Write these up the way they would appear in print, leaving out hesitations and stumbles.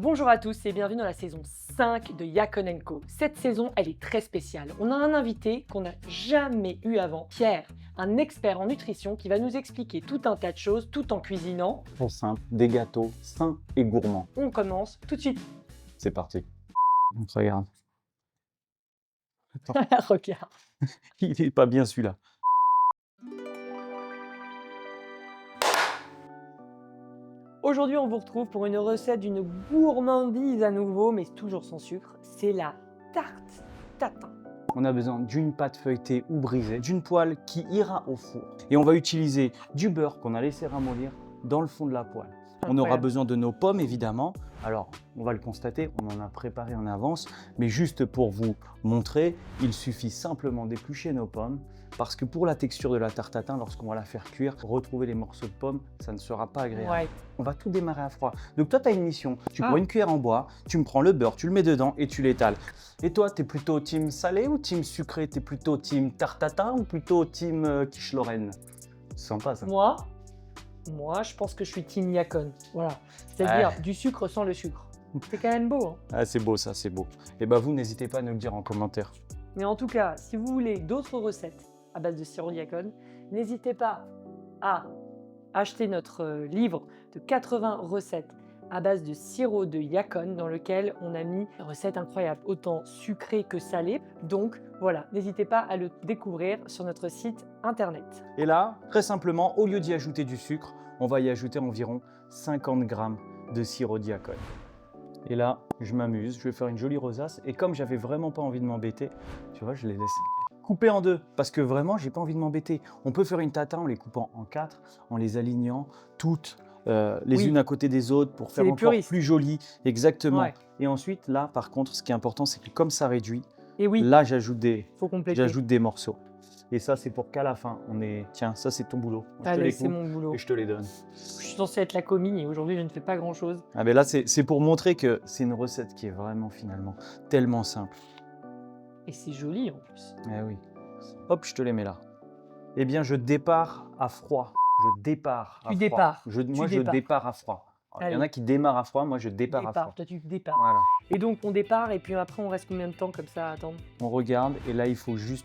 Bonjour à tous et bienvenue dans la saison 5 de Yakon Co. Cette saison, elle est très spéciale. On a un invité qu'on n'a jamais eu avant, Pierre, un expert en nutrition qui va nous expliquer tout un tas de choses tout en cuisinant. Très simple, des gâteaux sains et gourmands. On commence tout de suite. C'est parti. On se regarde. Attends, Regarde. il est pas bien celui-là. Aujourd'hui, on vous retrouve pour une recette d'une gourmandise à nouveau, mais toujours sans sucre. C'est la tarte tatin. On a besoin d'une pâte feuilletée ou brisée, d'une poêle qui ira au four. Et on va utiliser du beurre qu'on a laissé ramollir dans le fond de la poêle. On aura Incroyable. besoin de nos pommes, évidemment. Alors, on va le constater, on en a préparé en avance. Mais juste pour vous montrer, il suffit simplement d'éplucher nos pommes. Parce que pour la texture de la tarte tatin, lorsqu'on va la faire cuire, retrouver les morceaux de pommes, ça ne sera pas agréable. Ouais. On va tout démarrer à froid. Donc toi, tu as une mission. Tu Ah. prends une cuillère en bois, tu me prends le beurre, tu le mets dedans et tu l'étales. Et toi, tu es plutôt team salé ou team sucré? Tu es plutôt team tarte tatin ou plutôt team quiche Lorraine? C'est sympa ça. Moi, je pense que je suis team Yakon. Voilà. C'est-à-dire du sucre sans le sucre. C'est quand même beau, hein. Ah, c'est beau ça, c'est beau. Et bah vous, n'hésitez pas à nous le dire en commentaire. Mais en tout cas, si vous voulez d'autres recettes à base de sirop Yakon, n'hésitez pas à acheter notre livre de 80 recettes à base de sirop de Yakon dans lequel on a mis des recettes incroyables, autant sucrées que salées. Donc voilà, n'hésitez pas à le découvrir sur notre site internet. Et là, très simplement, au lieu d'y ajouter du sucre, on va y ajouter environ 50 grammes de sirop Diacone. Et là, je m'amuse, je vais faire une jolie rosace. Et comme j'avais vraiment pas envie de m'embêter, tu vois, je les laisse couper en deux. Parce que vraiment, j'ai pas envie de m'embêter. On peut faire une tatin en les coupant en 4, en les alignant toutes les Oui. unes à côté des autres pour faire les encore puristes. plus joli. Exactement. Ouais. Et ensuite, là, par contre, ce qui est important, c'est que comme ça réduit, Et oui, là, j'ajoute des morceaux. Et ça, c'est pour qu'à la fin, on ait... Tiens, ça, c'est ton boulot. Je te allez, les c'est coupe mon boulot. et je te les donne. Je suis censée être la commis et aujourd'hui, je ne fais pas grand-chose. Ah ben là, c'est pour montrer que c'est une recette qui est vraiment, finalement, tellement simple. Et c'est joli en plus. Eh oui. Hop, je te les mets là. Eh bien, je dépare à froid. Je dépare à froid. dépares. Moi, je dépare à froid. Il y en Allez. a qui démarrent à froid, moi, je dépare à froid. Toi tu départs. Voilà. Et donc on départ et puis après on reste combien de temps comme ça à attendre? On regarde et là, il faut juste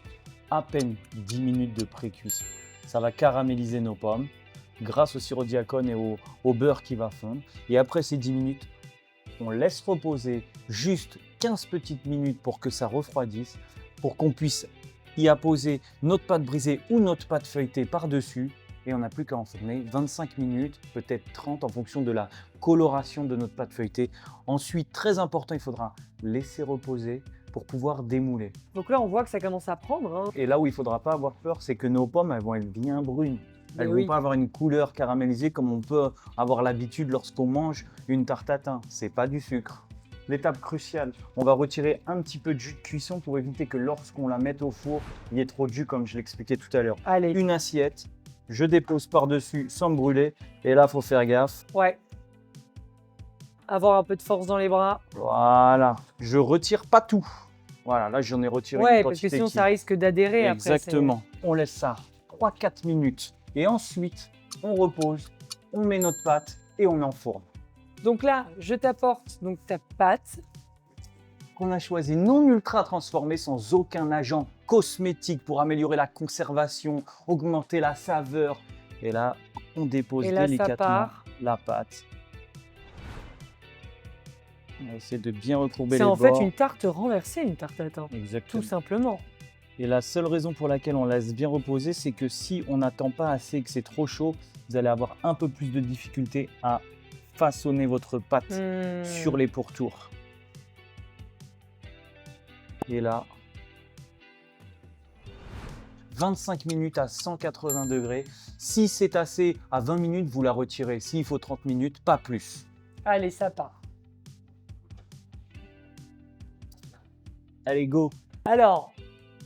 à peine 10 minutes de pré-cuisson. Ça va caraméliser nos pommes grâce au sirop Diacone et au beurre qui va fondre. Et après ces 10 minutes, on laisse reposer juste 15 petites minutes pour que ça refroidisse, pour qu'on puisse y apposer notre pâte brisée ou notre pâte feuilletée par-dessus. Et on n'a plus qu'à enfourner 25 minutes, peut-être 30 en fonction de la coloration de notre pâte feuilletée. Ensuite, très important, il faudra laisser reposer pour pouvoir démouler. Donc là on voit que ça commence à prendre, hein. Et là où il ne faudra pas avoir peur, c'est que nos pommes elles vont être bien brunes. Elles ne oui. vont pas avoir une couleur caramélisée comme on peut avoir l'habitude lorsqu'on mange une tarte tatin. C'est pas du sucre. L'étape cruciale, on va retirer un petit peu de jus de cuisson pour éviter que lorsqu'on la mette au four, il y ait trop de jus comme je l'expliquais tout à l'heure. Allez, Une assiette, je dépose par-dessus sans me brûler. Et là, il faut faire gaffe. ouais. Avoir un peu de force dans les bras. Voilà, je retire pas tout. Voilà, là j'en ai retiré une Ouais, quantité parce que sinon qui- ça risque d'adhérer après. Exactement. On laisse ça 3-4 minutes. Et ensuite, on repose, on met notre pâte et on enfourne. Donc là, je t'apporte donc ta pâte. Qu'on a choisi non ultra transformé sans aucun agent cosmétique pour améliorer la conservation, augmenter la saveur. Et là, on dépose Et là, ça délicatement part. la pâte. On va essayer de bien recourber C'est les en bords. fait une tarte renversée, une tarte tatin. Exactement. Tout simplement. Et la seule raison pour laquelle on laisse bien reposer, c'est que si on n'attend pas assez, que c'est trop chaud, vous allez avoir un peu plus de difficulté à façonner votre pâte sur les pourtours. Et là, 25 minutes à 180 degrés. Si c'est assez, à 20 minutes, vous la retirez. S'il faut 30 minutes, pas plus. Allez, ça part. Allez, go! Alors,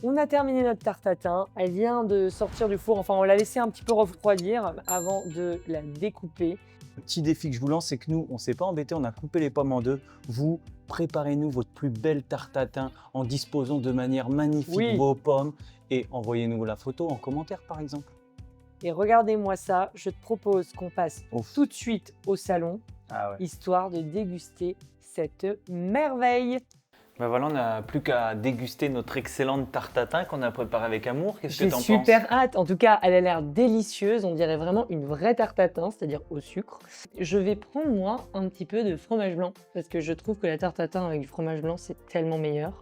on a terminé notre tarte tatin. Elle vient de sortir du four. Enfin, on l'a laissé un petit peu refroidir avant de la découper. Le petit défi que je vous lance, c'est que nous, on ne s'est pas embêté, on a coupé les pommes en deux. Vous, préparez-nous votre plus belle tarte tatin en disposant de manière magnifique Oui. vos pommes et envoyez-nous la photo en commentaire, par exemple. Et regardez-moi ça, je te propose qu'on passe Ouf. tout de suite au salon, Ah ouais. histoire de déguster cette merveille. Ben voilà, on n'a plus qu'à déguster notre excellente tarte tatin qu'on a préparée avec amour. Qu'est-ce que J'ai t'en penses? super hâte. En tout cas, elle a l'air délicieuse. On dirait vraiment une vraie tarte tatin, c'est-à-dire au sucre. Je vais prendre, moi, un petit peu de fromage blanc parce que je trouve que la tarte tatin avec du fromage blanc, c'est tellement meilleur.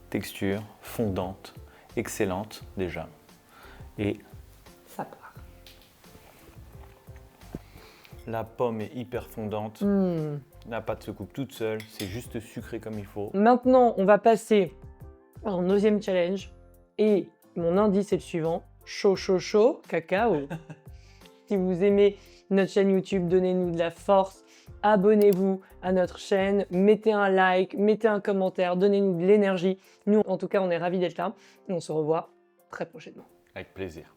Texture fondante, excellente déjà. Et Ça part. la pomme est hyper fondante. Mmh. La pâte se coupe toute seule. C'est juste sucré comme il faut. Maintenant, on va passer au deuxième challenge. Et mon indice est le suivant. Chaud, chaud, chaud, cacao. Si vous aimez notre chaîne YouTube, donnez-nous de la force. Abonnez-vous à notre chaîne, mettez un like, mettez un commentaire, donnez-nous de l'énergie. Nous, en tout cas, on est ravis d'être là et on se revoit très prochainement. Avec plaisir.